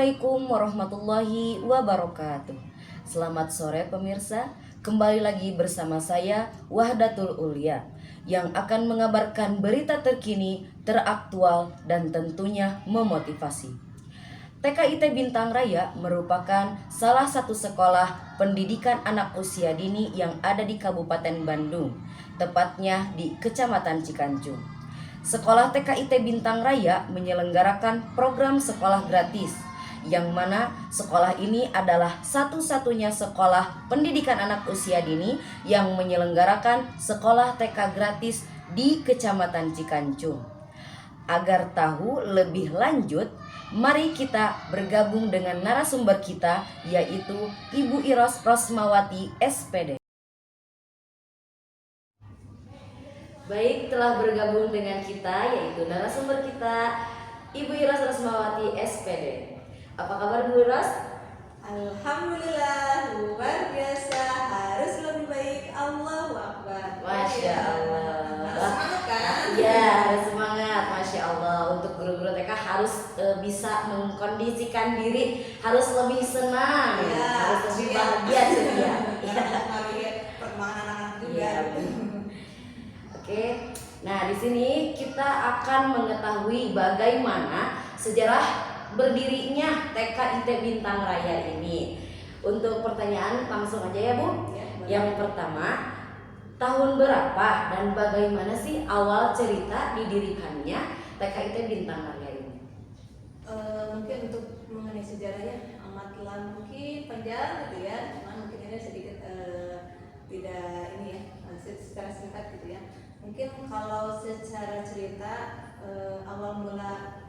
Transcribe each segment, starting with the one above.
Assalamualaikum warahmatullahi wabarakatuh. Selamat sore pemirsa. Kembali lagi bersama saya Wahdatul Ulia yang akan mengabarkan berita terkini, teraktual dan tentunya memotivasi. TKIT Bintang Raya merupakan salah satu sekolah pendidikan anak usia dini yang ada di Kabupaten Bandung, tepatnya di Kecamatan Cikanjung. Sekolah TKIT Bintang Raya menyelenggarakan program sekolah gratis, yang mana sekolah ini adalah satu-satunya sekolah pendidikan anak usia dini yang menyelenggarakan sekolah TK gratis di Kecamatan Cikanjung. Agar tahu lebih lanjut, mari kita bergabung dengan narasumber kita, yaitu Ibu Iros Rosmawati SPD. Baik, telah bergabung dengan kita yaitu narasumber kita Ibu Iros Rosmawati SPD. Apa kabar Bu Iros? Alhamdulillah, luar biasa, harus lebih baik. Allahu Akbar. Masya Allah. Harus semangat kan? Iya, harus semangat. Masya Allah. Untuk guru-guru TK harus bisa mengkondisikan diri, harus lebih senang, Ya, harus lebih bahagia ceria. Harus lihat perkembangan anak-anak juga. Iya. Oke, nah di sini kita akan mengetahui bagaimana sejarah berdirinya TKIT Bintang Raya ini. Untuk pertanyaan langsung aja ya Bu. Ya, Yang pertama, tahun berapa dan bagaimana sih awal cerita didirikannya TKIT Bintang Raya ini? Mungkin untuk mengenai sejarahnya amat mungkin panjang gitu ya, cuma mungkin ini sedikit tidak ini ya, secara singkat gitu ya. Mungkin kalau secara cerita awal mula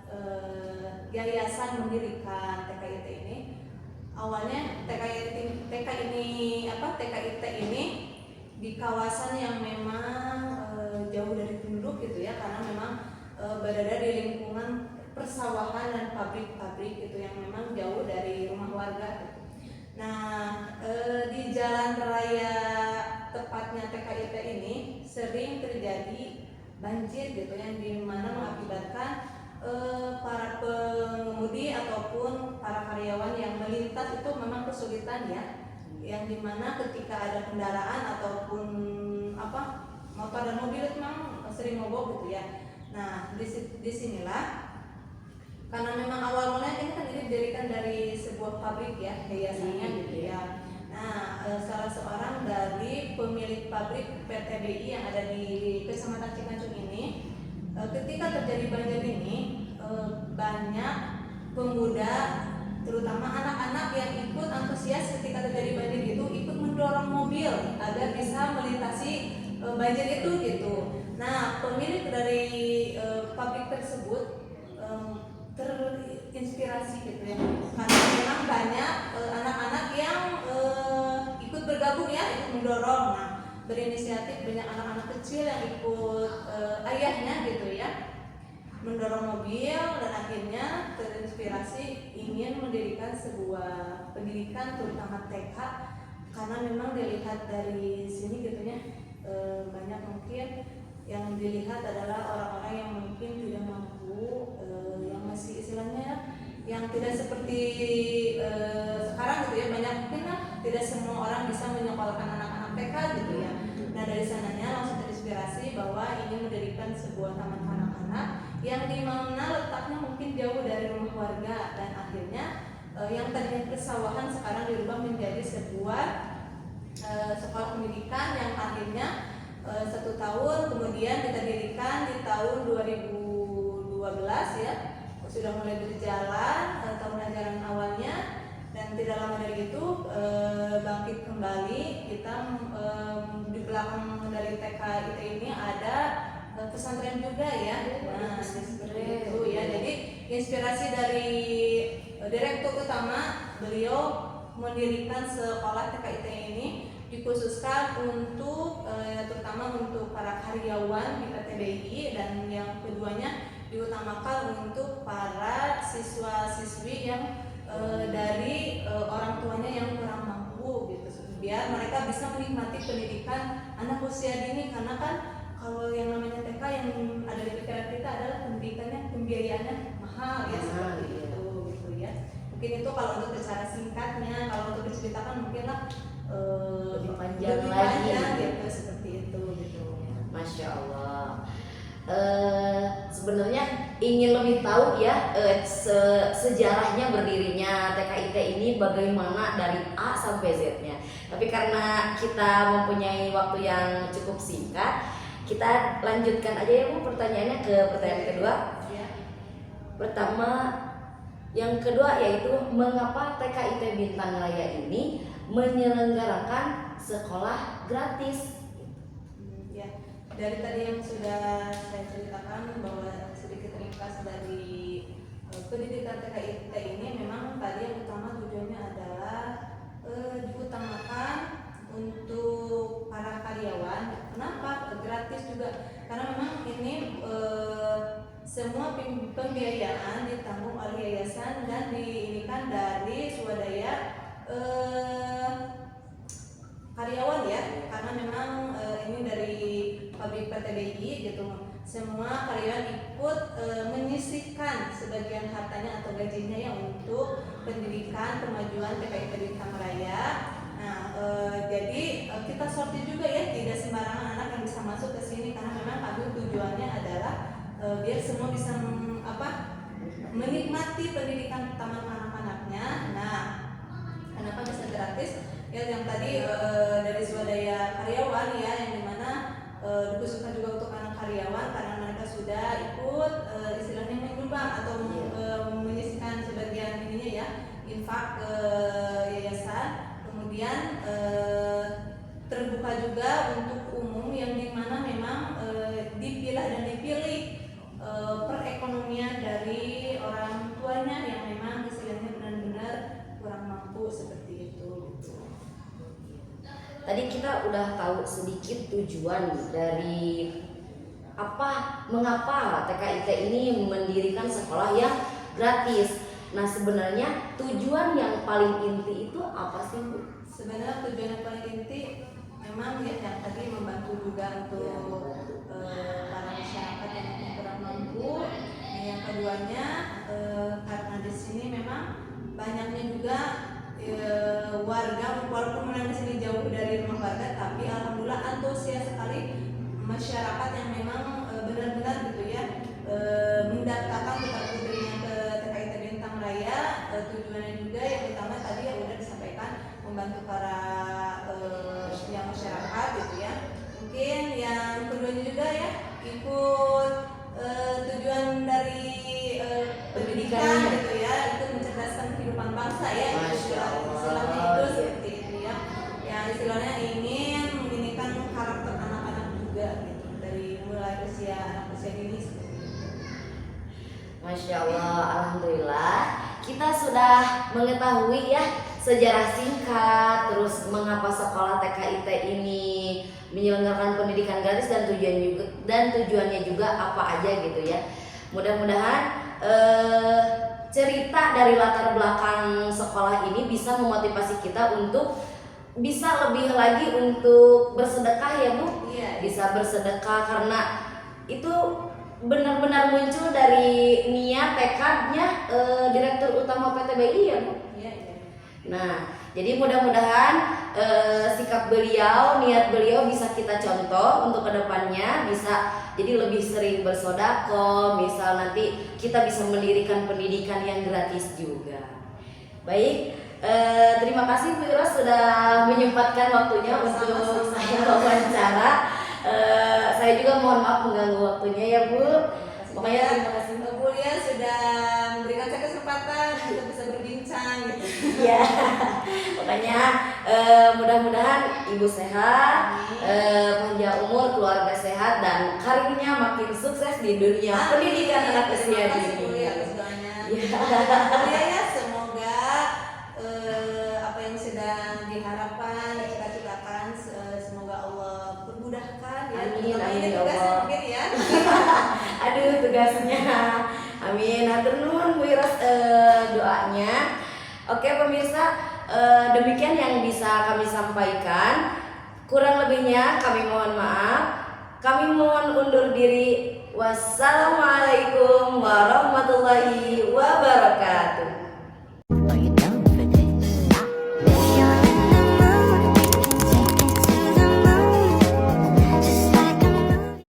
yayasan mendirikan TKIT ini, awalnya TKIT ini di kawasan yang memang jauh dari penduduk gitu ya, karena memang berada di lingkungan persawahan dan pabrik-pabrik gitu yang memang jauh dari rumah warga gitu. Nah, di jalan raya tepatnya TKIT ini sering terjadi banjir gitu yang dimana mengakibatkan para pengemudi ataupun para karyawan yang melintas itu memang kesulitan ya, yang dimana ketika ada kendaraan ataupun motor dan mobil itu memang sering mogok gitu ya. Nah, disinilah karena memang awal mulanya ini kan didirikan dari sebuah pabrik ya, yayasannya gitu ya. Nah, salah seorang dari pemilik pabrik PTBI yang ada di Kecamatan Cikanjung ini, ketika terjadi banjir ini, banyak pemuda, terutama anak-anak yang ikut antusias ketika terjadi banjir itu ikut mendorong mobil agar bisa melintasi banjir itu gitu. Nah, pemilik dari pabrik tersebut terinspirasi gitu ya, karena memang banyak anak-anak yang ikut bergabung ya, ikut mendorong. Nah, berinisiatif banyak anak-anak kecil yang ikut ayahnya gitu ya mendorong mobil, dan akhirnya terinspirasi ingin mendirikan sebuah pendidikan terutama TK, karena memang dilihat dari sini gitu ya, banyak mungkin yang dilihat adalah orang-orang yang mungkin tidak mampu, yang masih istilahnya yang tidak seperti sekarang gitu ya, banyak mungkin tidak semua orang bisa menyekolahkan anak-anak TK gitu ya. Nah, dari sananya langsung terinspirasi bahwa ingin mendirikan sebuah taman kanak-kanak yang dimana letaknya mungkin jauh dari rumah warga, dan akhirnya yang tadinya persawahan sekarang dirubah menjadi sebuah sekolah pendidikan yang akhirnya 1 tahun kemudian kita dirikan di tahun 2012 ya, sudah mulai berjalan tahun ajaran awalnya, dan tidak lama dari itu bangkit kembali. Kita di belakang dari TKIT ini ada pesantren juga ya. Nah, seperti itu ya. Jadi inspirasi dari direktur utama, beliau mendirikan sekolah TKIT ini dikhususkan untuk terutama untuk para karyawan di PTBI, dan yang keduanya diutamakan untuk para siswa-siswi yang dari orang tuanya yang kurang mampu gitu, biar mereka bisa menikmati pendidikan anak usia dini. Karena kan kalau yang namanya TK yang ada di pikiran kita adalah pendidikannya, pembiayaannya mahal ya, seperti itu gitu ya. Mungkin itu kalau untuk bicara singkatnya, kalau untuk diceritakan mungkin lah Lebih panjang lebih lagi. panjang gitu, seperti itu gitu. Masya Allah. Sebenarnya ingin lebih tahu ya sejarahnya berdirinya TKIT ini bagaimana dari A sampai Z-nya. Tapi karena kita mempunyai waktu yang cukup singkat, kita lanjutkan aja ya Bu pertanyaannya ke pertanyaan kedua. Ya. Pertama, yang kedua yaitu mengapa TKIT Bintang Raya ini menyelenggarakan sekolah gratis? Ya, dari tadi yang sudah saya ceritakan bahwa sedikit ringkas dari pendidikan TKIT ini, memang tadi yang utama tujuannya adalah diutamakan untuk para karyawan. Kenapa? Gratis juga, karena memang ini semua pembiayaan ditanggung oleh yayasan dan diinikan dari swadaya karyawan ya, karena memang ini dari pabrik PTBI gitu, semua karyawan ikut menyisihkan sebagian hartanya atau gajinya ya untuk pendidikan kemajuan TKIT Bintang Raya. Nah, jadi kita sortir juga ya, tidak sembarangan anak yang bisa masuk ke sini, karena memang kami tujuannya adalah biar semua bisa menikmati pendidikan taman anak-anaknya. Nah, kenapa bisa gratis? Ya, yang tadi dari swadaya karyawan ya, yang dimana dikhususkan juga untuk anak karyawan, karena mereka sudah ikut istilahnya menyumbang atau menyisihkan sebagian ininya ya, infak ke yayasan. Kemudian terbuka juga untuk umum, yang dimana memang dipilah dan dipilih perekonomian dari orang tuanya yang memang istilahnya benar-benar kurang mampu, seperti itu. Tadi kita udah tahu sedikit tujuan dari mengapa TKIT ini mendirikan sekolah yang gratis. Nah, sebenarnya tujuan yang paling inti itu apa sih Bu? Sebenarnya tujuan yang paling inti memang ya yang tadi membantu juga untuk para masyarakat yang kurang mampu. Yang keduanya karena di sini memang banyaknya juga warga, walaupun memang di sini jauh dari rumah warga, tapi alhamdulillah antusias sekali masyarakat yang memang benar-benar gitu ya mendaftarkan putra putrinya ke TKIT Bintang Raya. Tujuannya juga yang utama tadi yang udah disampaikan, membantu para yang masyarakat gitu ya. Mungkin yang keduanya juga ya ikut tujuan dari pendidikan gitu ya, itu mencerdaskan kehidupan bangsa ya, istilahnya itu seperti itu ya. Yang istilahnya ingin meninggikan karakter anak-anak juga gitu, dari mulai usia anak usia dini seperti itu. Masya Allah, alhamdulillah kita sudah mengetahui ya sejarah singkat, terus mengapa sekolah TKIT ini menyelenggarakan pendidikan gratis dan tujuannya juga apa aja gitu ya. Mudah-mudahan cerita dari latar belakang sekolah ini bisa memotivasi kita untuk bisa lebih lagi untuk bersedekah ya Bu. Iya. Bisa bersedekah karena itu benar-benar muncul dari niat tekadnya Direktur Utama PTBI ya Bu. Iya. Nah, jadi mudah-mudahan sikap beliau, niat beliau bisa kita contoh untuk kedepannya, bisa jadi lebih sering bersodako, misal nanti kita bisa mendirikan pendidikan yang gratis juga. Baik, terima kasih Bu Iros sudah menyempatkan waktunya untuk saya wawancara. Saya juga mohon maaf mengganggu waktunya ya Bu. Makanya terima kasih Bu Lia sudah memberikan saya kesempatan untuk bisa berbincang gitu. Iya, makanya mudah-mudahan ibu sehat, panjang umur, keluarga sehat, dan karirnya makin sukses di dunia pendidikan anak usia dini. Bu Lia atas doanya. Ya. Bu Lia ya, semoga apa yang sedang diharapkan, dicita-citakan, semoga Allah permudahkan ya. Amin, amin Ini ya tugasnya Allah. mungkin ya. Aduh, tugasnya. Amin. Hatur nuhun Bu Iros doanya. Oke pemirsa, demikian yang bisa kami sampaikan. Kurang lebihnya kami mohon maaf. Kami mohon undur diri. Wassalamualaikum warahmatullahi wabarakatuh.